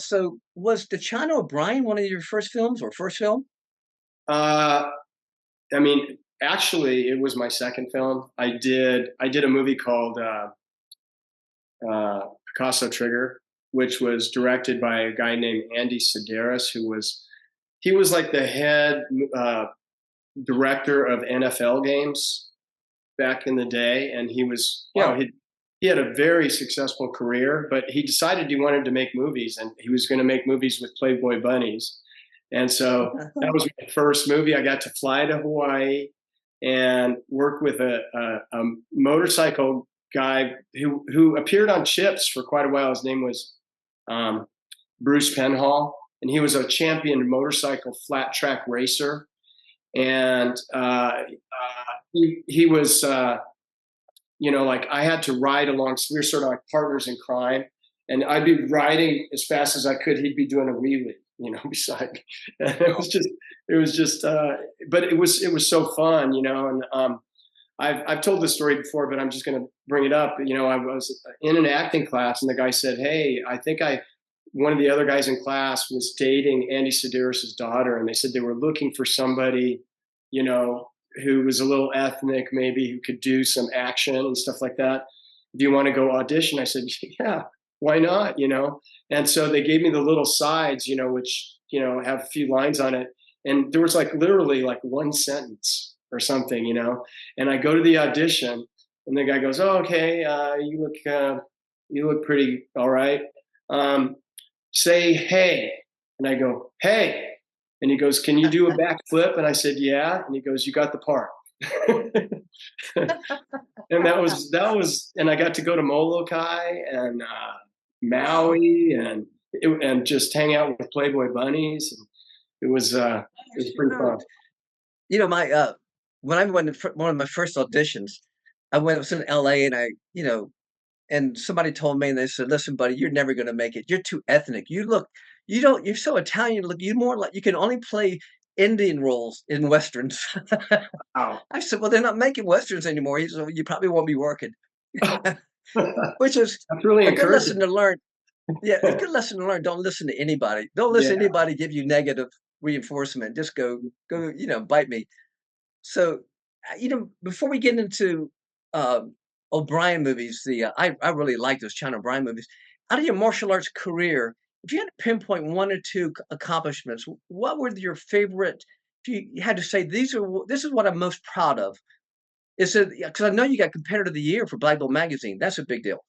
So was The China O'Brien one of your first films or first film? Uh, I mean, actually, it was my second film. I did a movie called Picasso Trigger, which was directed by a guy named Andy Sedaris, he was like the head director of NFL games back in the day, and he was Wow. he had a very successful career, but he decided he wanted to make movies, and he was going to make movies with Playboy bunnies. And so that was my first movie. I got to fly to Hawaii and work with a motorcycle guy who appeared on Chips for quite a while. His name was um, Bruce Penhall, and he was a champion motorcycle flat track racer. And he was, like I had to ride along. We were sort of like partners in crime, and I'd be riding as fast as I could. He'd be doing a wheelie, beside me. And but it was so fun, And I've told this story before, but I'm just going to bring it up. I was in an acting class, and the guy said, "Hey, one of the other guys in class was dating Andy Sedaris's daughter, and they said they were looking for somebody, you know, who was a little ethnic, maybe who could do some action and stuff like that. Do you want to go audition?" I said, "Yeah, why not?" And so they gave me the little sides, which have a few lines on it, and there was like literally like one sentence or something, And I go to the audition, and the guy goes, "Oh, okay, you look pretty all right. Um, Say hey," and I go, "Hey," and he goes, "Can you do a backflip?" And I said, "Yeah," and he goes, "You got the part." And and I got to go to Molokai and Wow. Maui and just hang out with Playboy bunnies. And it was pretty Sure. fun. My when I went to one of my first auditions, I was in LA and and somebody told me and they said, "Listen, buddy, you're never gonna make it. You're too ethnic. You're so Italian, look, you more like you can only play Indian roles in Westerns." Wow. I said, "Well, they're not making Westerns anymore." He said, "Well, you probably won't be working." Which is That's really a good lesson encouraging. to learn. Yeah, a good lesson to learn. Don't listen to anybody. Don't listen to Yeah. anybody give you negative reinforcement. Just go, bite me. So, before we get into O'Brien movies, I really like those China O'Brien movies. Out of your martial arts career, if you had to pinpoint one or two accomplishments, what were your favorite? If you had to say this is what I'm most proud of. Is it because I know you got Competitor of the Year for Black Belt Magazine? That's a big deal.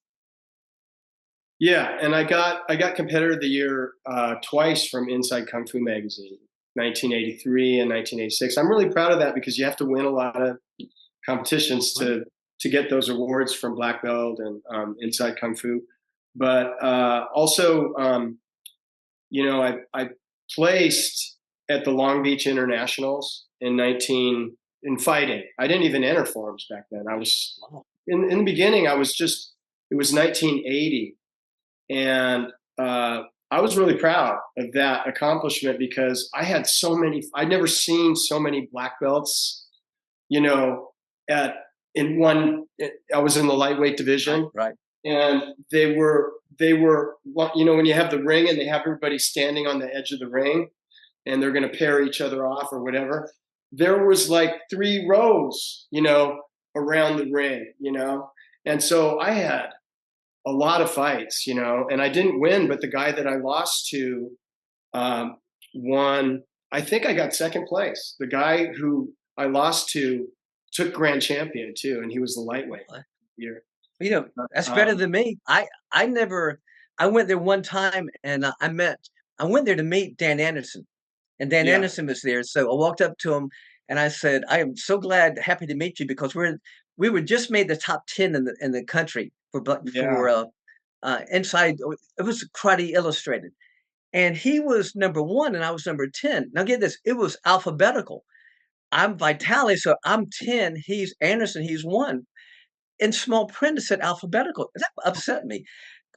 Yeah, and I got Competitor of the Year twice from Inside Kung Fu Magazine, 1983 and 1986. I'm really proud of that because you have to win a lot of competitions Right. to get those awards from Black Belt and Inside Kung Fu. But also, I placed at the Long Beach Internationals in fighting. I didn't even enter forms back then. I was Wow. in the beginning. It was 1980, and I was really proud of that accomplishment because I'd never seen so many black belts, you know, at in one. I was in the lightweight Right. division, Right. and they were when you have the ring and they have everybody standing on the edge of the ring, and they're going to pair each other off or whatever. There was like three rows, around the ring, and so I had a lot of fights, and I didn't win, but the guy that I lost to um, won. I think I got second place. The guy who I lost to took grand champion too, and he was the lightweight year. That's better Um, than me. I never I went there one time and I went there to meet Dan Anderson, and Dan yeah, Anderson was there. So I walked up to him and I said, "I am so happy to meet you because we were just made the top 10 in the country for yeah, inside. It was Karate Illustrated, and he was number one and I was number 10. Now get this, it was alphabetical. I'm Vitali, so I'm 10. He's Anderson. He's one. In small print, it said alphabetical. That upset me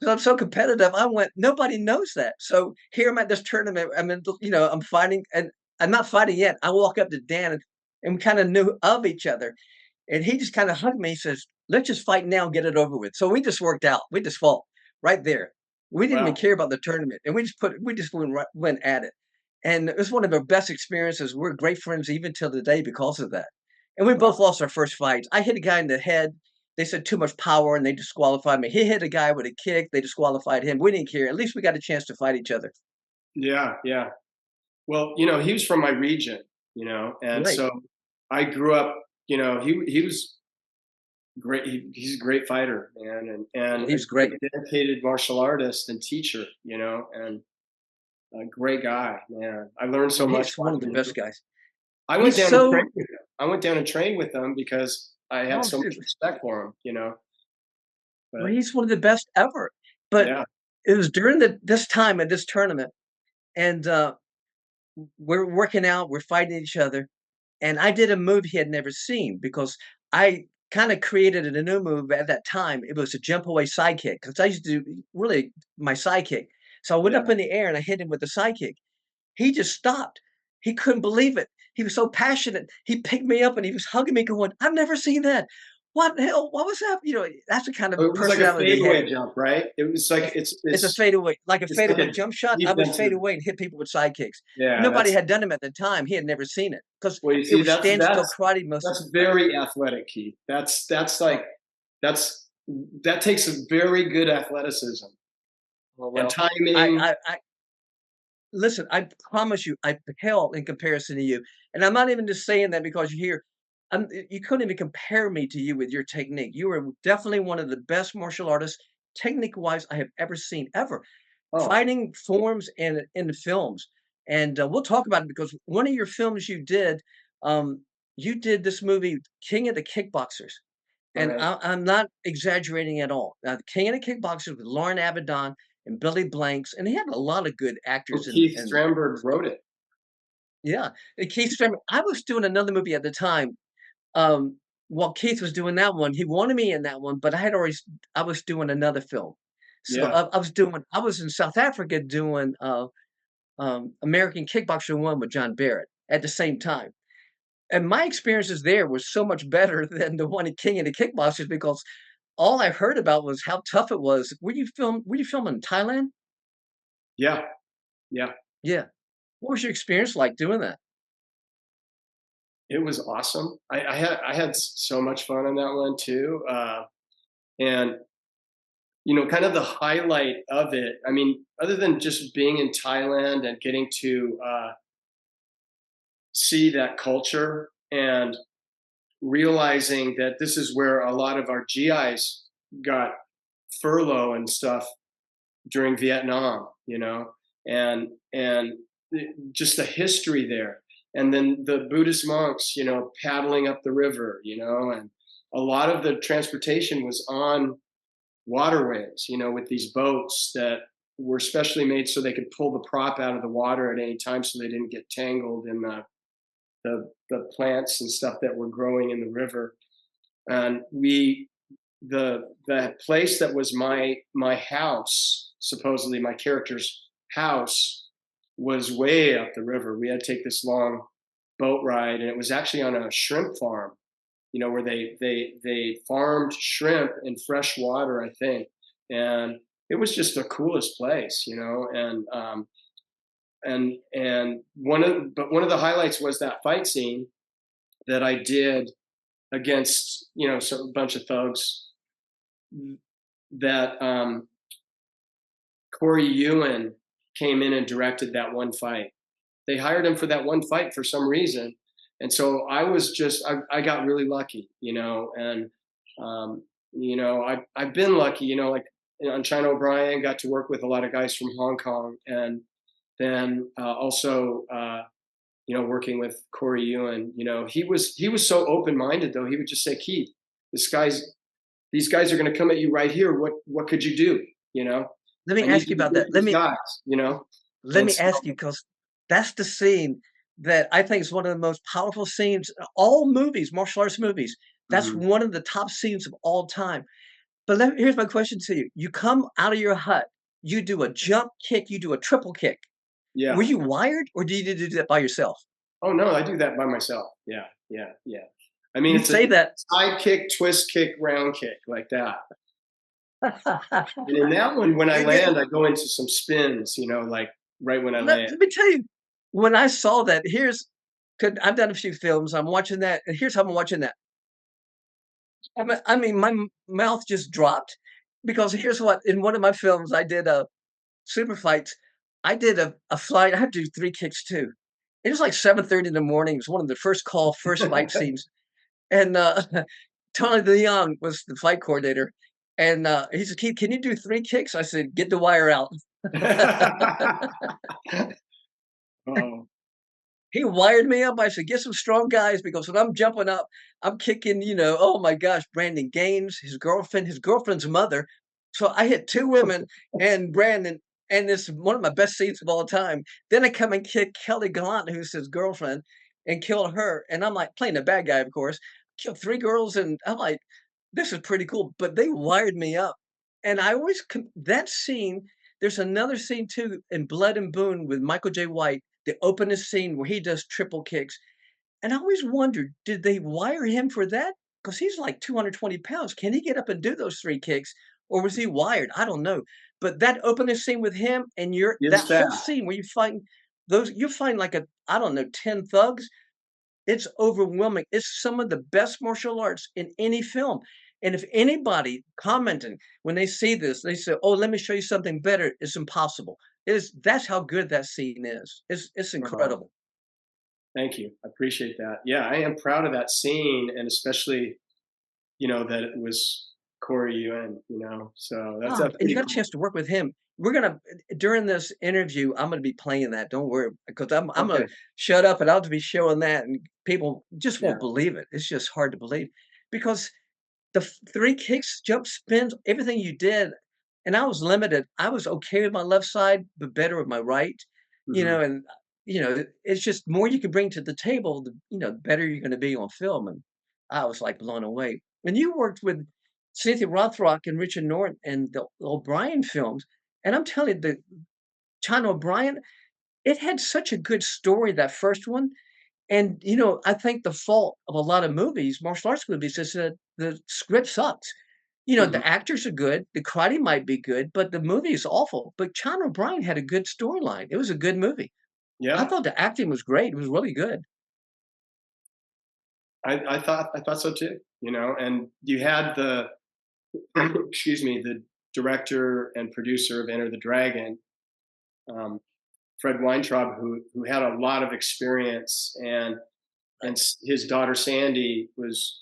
because I'm so competitive. I went, nobody knows that. So here I'm at this tournament. I'm fighting, and I'm not fighting yet. I walk up to Dan and we kind of knew of each other. And he just kind of hugged me. He says, "Let's just fight now and get it over with." So we just worked out. We just fought right there. We didn't even Wow. care about the tournament, and we just went at it, and it was one of our best experiences. We're great friends even till today because of that. And we Wow. both lost our first fights. I hit a guy in the head. They said too much power, and they disqualified me. He hit a guy with a kick. They disqualified him. We didn't care. At least we got a chance to fight each other. Yeah, yeah. Well, he was from my region, and Right. so I grew up, he was great. He's a great fighter, man, and He a was great great. dedicated martial artist and teacher, and a great guy, man. I learned so much He's one of the watching him. best guys. I went He's down and trained so with him. I went down and trained with him because I had oh, so much shoot. respect for him. Well, But he's one of the best ever. But yeah, it was during this time at this tournament, and we're working out, we're fighting each other, and I did a move he had never seen because I kind of created a new move at that time. It was a jump away sidekick because I used to do really my sidekick. So I went up yeah. in the air and I hit him with the sidekick. He just stopped. He couldn't believe it. He was so passionate. He picked me up and he was hugging me, going, "I've never seen that. What the hell? What was that?" That's the kind of Oh, it was like a personality he had. fadeaway jump, right? It was like It's a fadeaway, like a it's like fadeaway a jump shot. I would fade defensive. away and hit people with sidekicks. Yeah, Nobody that's had done him at the time. He had never seen it because well. You it see, was that's standstill that's karate most of that's very athletic, Keith. That's like that's that takes a very good athleticism and well, I timing. I listen, I promise you, I pale in comparison to you, and I'm not even just saying that because you're here. You couldn't even compare me to you with your technique. You are definitely one of the best martial artists, technique-wise, I have ever seen, ever. Oh, Fighting forms and in the films, and, we'll talk about it because one of your films you did this movie, King of the Kickboxers, and right. I'm not exaggerating at all. Now, the King of the Kickboxers with Lauren Avedon and Billy Blanks, and he had a lot of good And actors in Keith Strandberg wrote it. yeah, and Keith Stremmer I was doing another movie at the time, um, while Keith was doing that one, he wanted me in that one, but I was doing another film. So, Yeah, I was in South Africa doing, American Kickboxer 1 with John Barrett at the same time. And my experiences there were so much better than the one at King of the Kickboxers because all I heard about was how tough it was. Were you filming in Thailand? yeah, yeah. Yeah. What was your experience like doing that? It was awesome. I had so much fun on that one too. And kind of the highlight of it. I mean, other than just being in Thailand and getting to see that culture and realizing that this is where a lot of our GIs got furlough and stuff during Vietnam, and just the history there. And then the Buddhist monks, paddling up the river, and a lot of the transportation was on waterways, with these boats that were specially made so they could pull the prop out of the water at any time so they didn't get tangled in the plants and stuff that were growing in the river. And the place that was my house, supposedly my character's house, was way up the river. We had to take this long boat ride, and it was actually on a shrimp farm, where they farmed shrimp in fresh water, I think. And it was just the coolest place, and one of the highlights was that fight scene that I did against a bunch of thugs that Corey Ewan came in and directed that one fight. They hired him for that one fight for some reason, and so I got really lucky, and I've been lucky, like on China O'Brien, got to work with a lot of guys from Hong Kong, and then also working with Corey Ewan. He was so open minded though. He would just say, Keith, these guys are going to come at you right here. What could you do? You know, Let me I need ask you you to about beat that. these guys. Let And me so, ask you because that's the scene that I think is one of the most powerful scenes in all movies, martial arts movies. That's mhm, one of the top scenes of all time. But here's my question to you. You come out of your hut, you do a jump kick, you do a triple kick. Were yeah. you wired or did you do that by yourself? Oh no, I do that by myself. Yeah, yeah, yeah. I mean, You it's a say that side kick, twist kick, round kick like that. And in that one, when I Yeah, land, I go into some spins, like right when I land. let me tell you, when I saw that, here's 'cause I've done a few films, I'm watching that, and here's how I'm watching that. I mean, my mouth just dropped because here's what in one of my films I did a super fights. I did a flight. I had to do 3 kicks too. It was like 7:30 in the morning. It was one of the first call, first fight scenes, and, Tony Leon was the fight coordinator, and, he said, "Keith, can you do 3 kicks?" I said, "Get the wire out." Oh, He wired me up. I said, "Get some strong guys because when I'm jumping up, I'm kicking, oh my gosh, Brandon Gaines, his girlfriend's mother." So I hit 2 women and Brandon, and it's one of my best scenes of all time. Then I come and kick Kelly Gallant, who's his girlfriend, and kill her. And I'm like playing the bad guy, of course. Killed 3 girls, and I'm like, this is pretty cool. But they wired me up. And I always that scene, there's another scene too in Blood and Boone with Michael J. White, the opening scene where he does triple kicks, and I always wondered, did they wire him for that? Because he's like 220 pounds. Can he get up and do those 3 kicks, or was he wired? I don't know. But that opening scene with him and your he is that whole fast. scene where you find like I don't know, 10 thugs, it's overwhelming. It's some of the best martial arts in any film. And if anybody commenting when they see this, they say, "Oh, let me show you something better." It's impossible. That's how good that scene is. It's Uh-huh. incredible. Thank you. I appreciate that. Yeah, I am proud of that scene, and especially, that it was Corey Yuen. So Oh, that's and you pretty got a cool. chance to work with him. We're gonna during this interview, I'm gonna be playing that. Don't worry, because I'm gonna Okay. shut up and I'll be showing that, and people just Yeah. won't believe it. It's just hard to believe because the 3 kicks, jump spins, everything you did, and I was limited. I was okay with my left side, but better with my right, Hmm. and, it's just more you can bring to the table, the better you're gonna be on film, and I was, like, blown away. And you worked with Cynthia Rothrock and Richard Norton and the O'Brien films, and I'm telling you, the China O'Brien, it had such a good story, that first one, and, I think the fault of a lot of movies, martial arts movies, is that the script sucks. Hmm. The actors are good, the karate might be good, but the movie is awful. But John O'Brien had a good storyline. It was a good movie. I Yeah, thought the acting was great. It was really good. I thought so too. And you had the excuse me, the director and producer of Enter the Dragon, um, Fred Weintraub, who had a lot of experience, and his daughter Sandy was,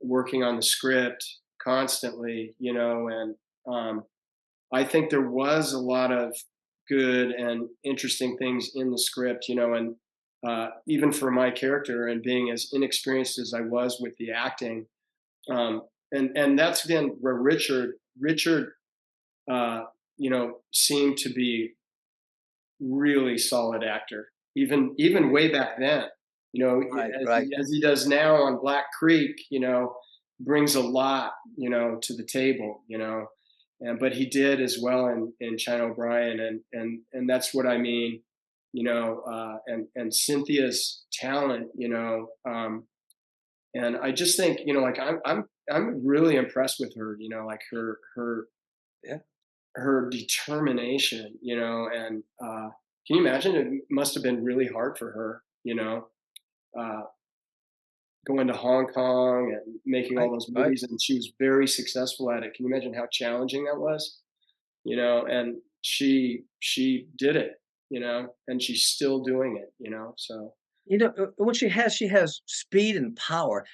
working on the script constantly, and I think there was a lot of good and interesting things in the script, and even for my character and being as inexperienced as I was with the acting, and that's again where Richard, uh, seemed to be really solid actor, even way back then. Right, As right. he does now on Black Creek, brings a lot, to the table, and but he did as well in China O'Brien, and that's what I mean, and Cynthia's talent, and I just think, like I'm really impressed with her, like Yeah. her determination, and can you imagine? It must have been really hard for her, uh, going to Hong Kong and making all Right, those right. movies, and she was very successful at it. Can you imagine how challenging that was? And she did it, and she's still doing it, So What she has speed and power.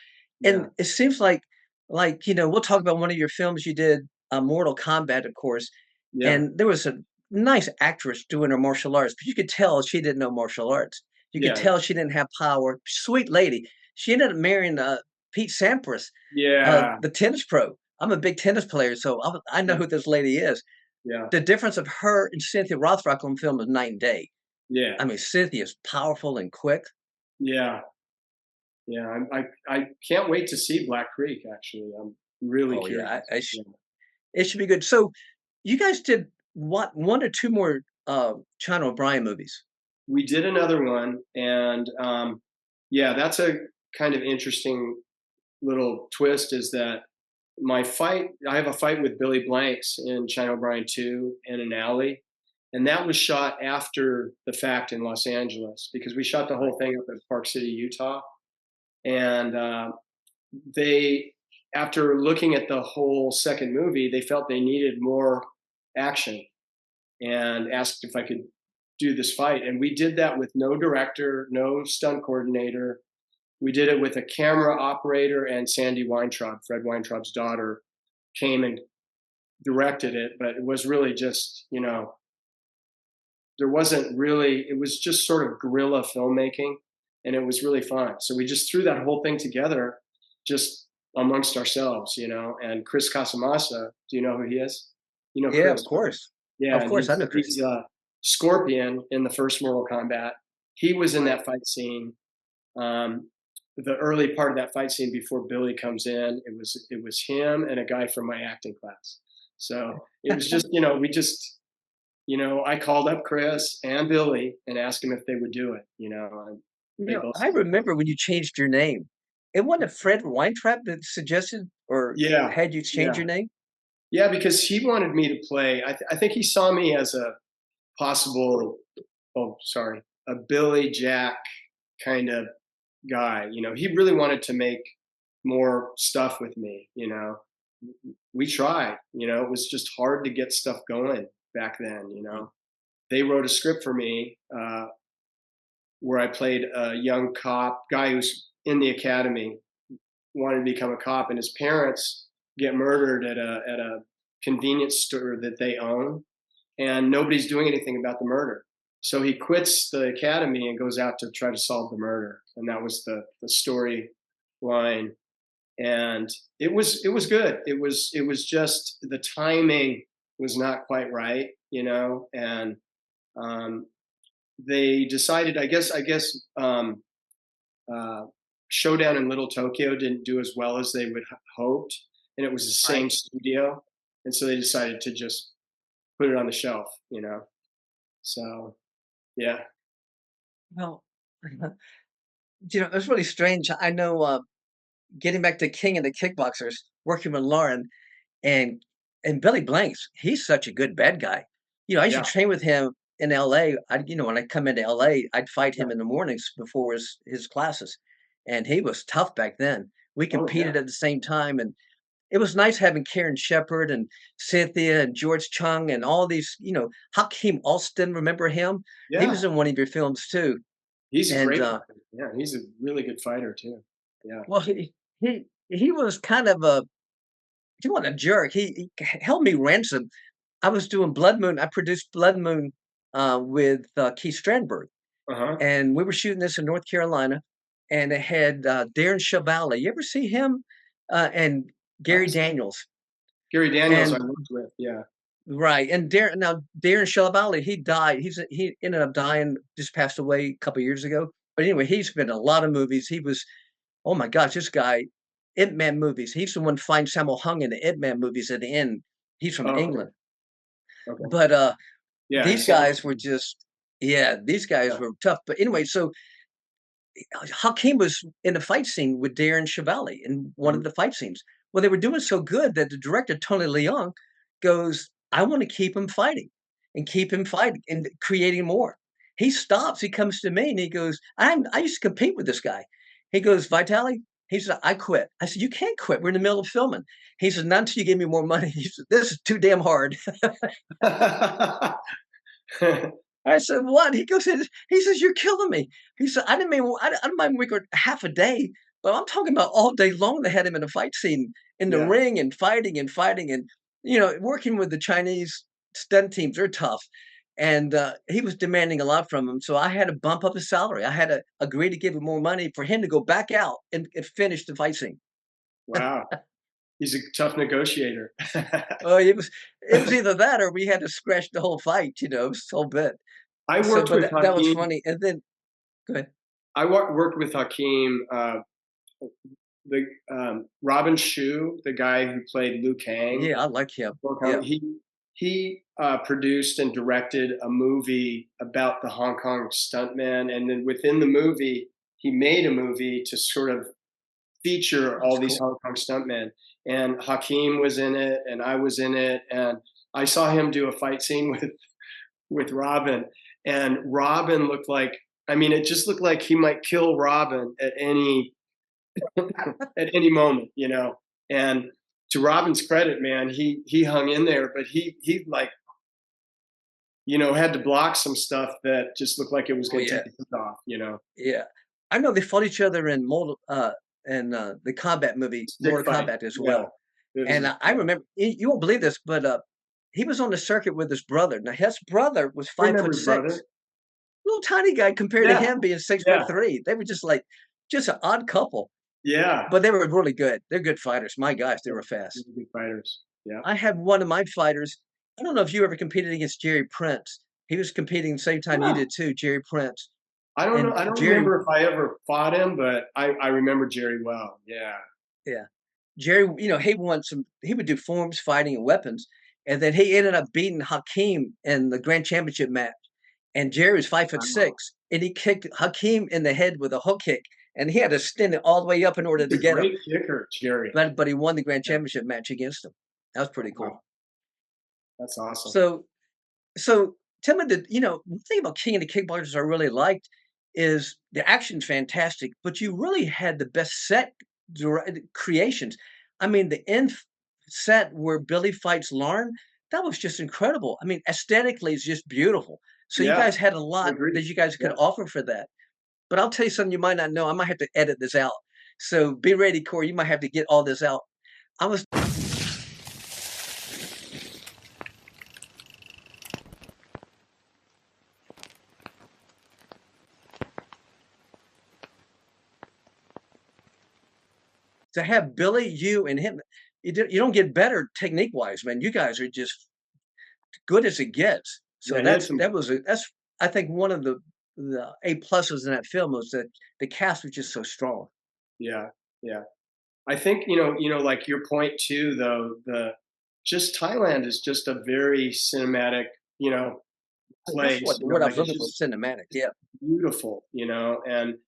yeah, And it seems like, we'll talk about one of your films you did, Mortal Kombat, of course, yeah, and there was a nice actress doing her martial arts, but you could tell she didn't know martial arts. You could yeah, tell she didn't have power. Sweet lady. She ended up marrying, Pete Sampras, yeah, the tennis pro. I'm a big tennis player, so I know yeah, who this lady is. yeah, The difference of her and Cynthia Rothrock on film is night and day. yeah, I mean, Cynthia's powerful and quick. yeah, yeah. I can't wait to see Black Creek. Actually, I'm really Oh, yeah, curious. Yeah. it should be good. So, you guys did what, 1 or 2 more, China O'Brien movies? We did another one, and yeah, that's a kind of interesting little twist. Is that I have a fight with Billy Blanks in China O'Brien 2 in an alley. And that was shot after the fact in Los Angeles because we shot the whole thing up at Park City, Utah. And they, after looking at the whole second movie, they felt they needed more action and asked if I could do this fight. And we did that with no director, no stunt coordinator. We did it with a camera operator, and Sandy Weintraub, Fred Weintraub's daughter, came and directed it. But it was really just, there wasn't really, it was just sort of guerrilla filmmaking, and it was really fun. So we just threw that whole thing together just amongst ourselves, and Chris Casamassa, do you know who he is? Yeah, of Chris? course. Yeah, Of and course, I know Chris. he's Scorpion in the first Mortal Kombat. He was in that fight scene. The early part of that fight scene before Billy comes in, it was him and a guy from my acting class. So it was just, I called up Chris and Billy and asked them if they would do it, and they both I said, remember when you changed your name. It wasn't Fred Weintraub that suggested or yeah, had you change yeah, your name? yeah, because he wanted me to play. I think he saw me as a possible, oh, sorry, a Billy Jack kind of guy. He really wanted to make more stuff with me. We tried. It was just hard to get stuff going back then. They wrote a script for me where I played a young cop guy who's in the academy, wanted to become a cop, and his parents get murdered at a convenience store that they own, and nobody's doing anything about the murder. So he quits the academy and goes out to try to solve the murder, and that was the story line. And it was good. It was just the timing was not quite right, and they decided. I guess Showdown in Little Tokyo didn't do as well as they would hoped, and it was the same Right. studio, and so they decided to just put it on the shelf. So yeah. Well, it's really strange. I know, getting back to King and the Kickboxers, working with Lauren and Billy Blanks, he's such a good bad guy. I used to Yeah. train with him in LA. When I come into LA, I'd fight Yeah. him in the mornings before his classes, and he was tough back then. We Oh yeah. competed at the same time, and it was nice having Karen Shepherd and Cynthia and George Chung and all these, Hakeem Alston, remember him? He was Yeah. in one of your films too. He's a And great fighter. Yeah, he's a really good fighter too. Yeah. well, he was kind of he wasn't a jerk. He held me ransom. I was doing Blood Moon. I produced Blood Moon with Keith Strandberg, Uh-huh. and we were shooting this in North Carolina, and it had Darren Chevali. You ever see him? And Gary Honestly, Daniels. Gary Daniels I And worked with. Yeah. right, and Darren Chevali, he died. He ended up dying, just passed away a couple years ago. But anyway, he's been in a lot of movies. He was, oh my gosh, this guy, Ip Man movies. He's the one find Sammo Hung in the Ip Man movies at the end. He's from Oh, okay. England. Okay. But Yeah, he these sounds guys were just, yeah, these guys yeah. were tough. But anyway, so Hakeem was in a fight scene with Darren Chevali in one of Mhm. the fight scenes. Well, they were doing so good that the director, Tony Leung, goes, I want to keep him fighting and keep him fighting and creating more. He stops, he comes to me and he goes, I used to compete with this guy. He goes, Vitali, he said, I quit. I said, you can't quit. We're in the middle of filming. He said, not until you give me more money. He said, this is too damn hard. I said, "What?" He goes, he says, "You're killing me." He said, I don't mind working half a day, but I'm talking about all day long." They had him in a fight scene in the Yeah. ring and fighting and, working with the Chinese stunt teams, they're tough. And, he was demanding a lot from him, so I had to bump up his salary. I had to agree to give him more money for him to go back out and finish the fight scene. Wow. He's a tough negotiator. Oh, it was either that or we had to scratch the whole fight, this whole bit. I So, worked but with that was Hakeem. funny, and then go ahead. Worked with Hakeem. The Robin Shu, the guy who played Liu Kang, Yeah, I like him. Hong Kong, Yeah. he produced and directed a movie about the Hong Kong stuntman, and then within the movie, he made a movie to sort of feature all That's these cool. Hong Kong stuntmen. And Hakeem was in it, and I was in it, and I saw him do a fight scene with Robin, and Robin looked like, I mean, it just looked like he might kill Robin at any at any moment, you know. And to Robin's credit, man, he hung in there, but he like, you know, had to block some stuff that just looked like it was Oh, going to yeah. take his head off, you know. Yeah. I know they fought each other in the combat movie, Stick Mortal fight, Kombat as yeah. well. It And was, I yeah. remember you won't believe this, but he was on the circuit with his brother. Now his brother was I five remember foot his brother. six, little tiny guy compared to Yeah, him being six foot yeah, three. They were just like just an odd couple, yeah. but they were really good. They're good fighters. My gosh, they Yeah, were fast. really good fighters. Yeah. I had one of my fighters. I don't know if you ever competed against Jerry Prince. He was competing the same time you Yeah. did too, Jerry Prince. I don't know. And I don't Jerry, remember if I ever fought him, but I remember Jerry well. Yeah. yeah. Jerry, he would do forms, fighting, and weapons. And then he ended up beating Hakeem in the grand championship match. And Jerry was 5 foot Wow. 6, and he kicked Hakeem in the head with a hook kick. And he had to stand it all the way up in order He's to a get him. great kicker, Jerry. But he won the grand Yeah. championship match against him. That was pretty Wow. cool. That's awesome. So so tell me the thing about King of the Kickboxers I really liked is the action's fantastic, but you really had the best creations. I mean, the set where Billy fights Lauren, that was just incredible. I mean, aesthetically, it's just beautiful. So you Yeah. guys had a I lot agree. that you guys could Yeah. offer for that. But I'll tell you something you might not know. I might have to edit this out. So be ready, Corey. You might have to get all this out. I was to have Billy, you, and him. You don't get better technique wise, man. You guys are just good as it gets. So Yeah. He had some. that's I think one of the A pluses in that film was that the cast was just so strong. Yeah. Yeah. I think, like your point too, though, just Thailand is just a very cinematic, That's place, what I was like it's looking for, just cinematic. Yeah, beautiful, and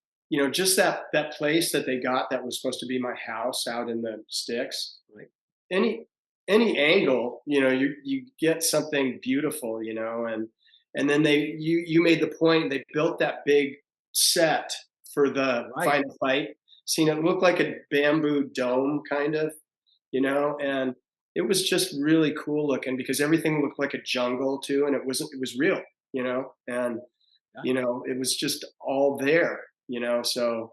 just that place that they got that was supposed to be my house out in the sticks. Like any any angle, you get something beautiful, and then you made the point they built that big set for the right. final fight. Seen it looked like a bamboo dome kind of, and it was just really cool looking because everything looked like a jungle too, and it was real, and Yeah. it was just all there, so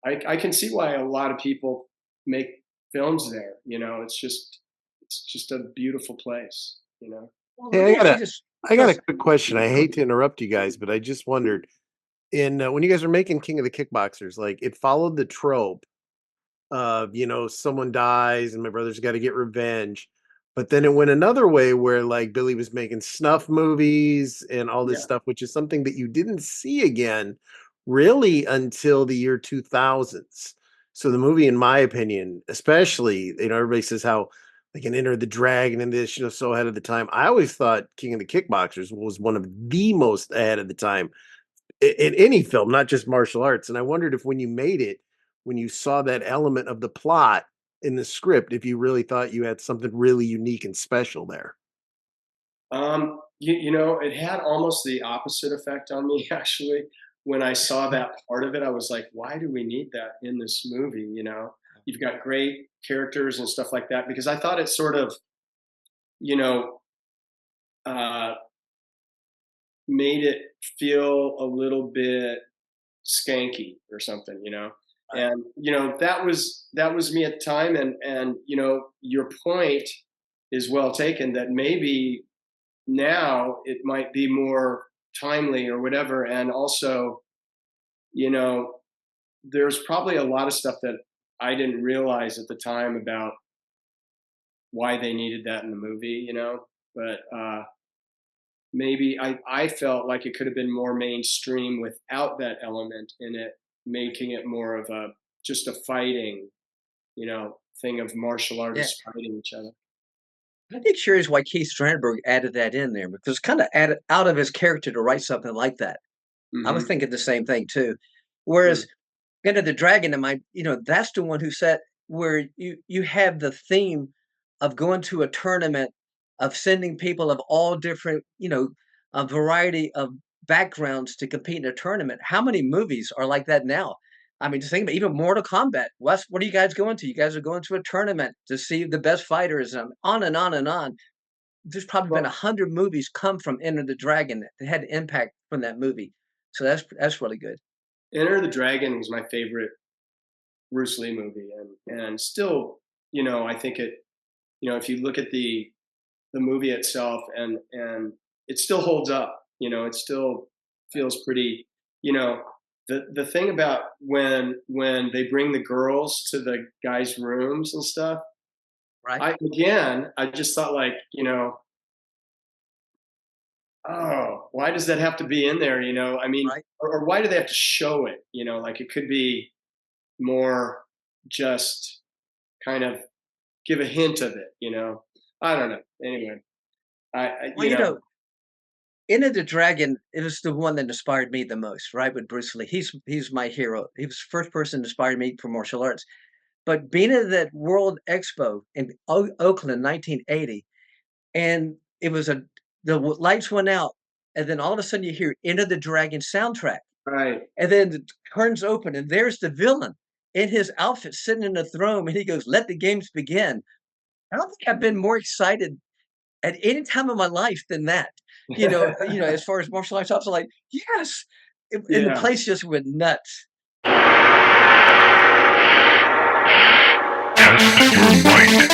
I can see why a lot of people make films there. It's just a beautiful place. Well, let Hey, me ask you this I got a first. quick question. I hate to interrupt you guys, but I just wondered in when you guys were making King of the Kickboxers, like it followed the trope of, someone dies and my brother's got to get revenge. But then it went another way where like Billy was making snuff movies and all this Yeah. stuff, which is something that you didn't see again really until the year 2000s. So the movie, in my opinion, especially, everybody says how they can enter the dragon and this, so ahead of the time. I always thought King of the Kickboxers was one of the most ahead of the time in any film, not just martial arts. And I wondered if when you made it, when you saw that element of the plot in the script, if you really thought you had something really unique and special there. It had almost the opposite effect on me actually. When I saw that part of it, I was like, why do we need that in this movie? You've got great characters and stuff like that, because I thought it sort of, you know, uh, made it feel a little bit skanky or something, Right. and that was me at the time, and your point is well taken that maybe now it might be more timely or whatever, and also you know there's probably a lot of stuff that I didn't realize at the time about why they needed that in the movie, but maybe I felt like it could have been more mainstream without that element in it, making it more of a just a fighting, thing of martial Yeah. artists fighting each other. I think curious why Keith Strandberg added that in there because it's kind of added out of his character to write something like that. I was Hmm. thinking the same thing too. Whereas Enter the Dragon, that's the one who said where you have the theme of going to a tournament, of sending people of all different, a variety of backgrounds to compete in a tournament. How many movies are like that now? I mean, just think about even Mortal Kombat. What are you guys going to? You guys are going to a tournament to see the best fighters, and on and on and on. There's probably been Well, 100 movies come from Enter the Dragon that had impact from that movie. So that's really good. Enter the Dragon was my favorite Bruce Lee movie, and still, I think if you look at the movie itself, and it still holds up. It still feels pretty. The thing about when they bring the girls to the guys' rooms and stuff, Right? I just thought, like, oh, why does that have to be in there? I mean, Right? or why do they have to show it? Like, it could be more just kind of give a hint of it. I don't know. Anyway, Well, Enter the Dragon, it was the one that inspired me the most, right? With Bruce Lee. He's my hero. He was the first person to inspire me for martial arts. But being at that World Expo in Oakland, 1980, and it was lights went out, and then all of a sudden you hear Enter the Dragon soundtrack, right. and then the curtains open, and there's the villain in his outfit sitting in the throne, and he goes, "Let the games begin." I don't think I've been more excited at any time in my life than that. As far as martial arts, I was like, yes. And the Yeah. place just went nuts. Test your mind.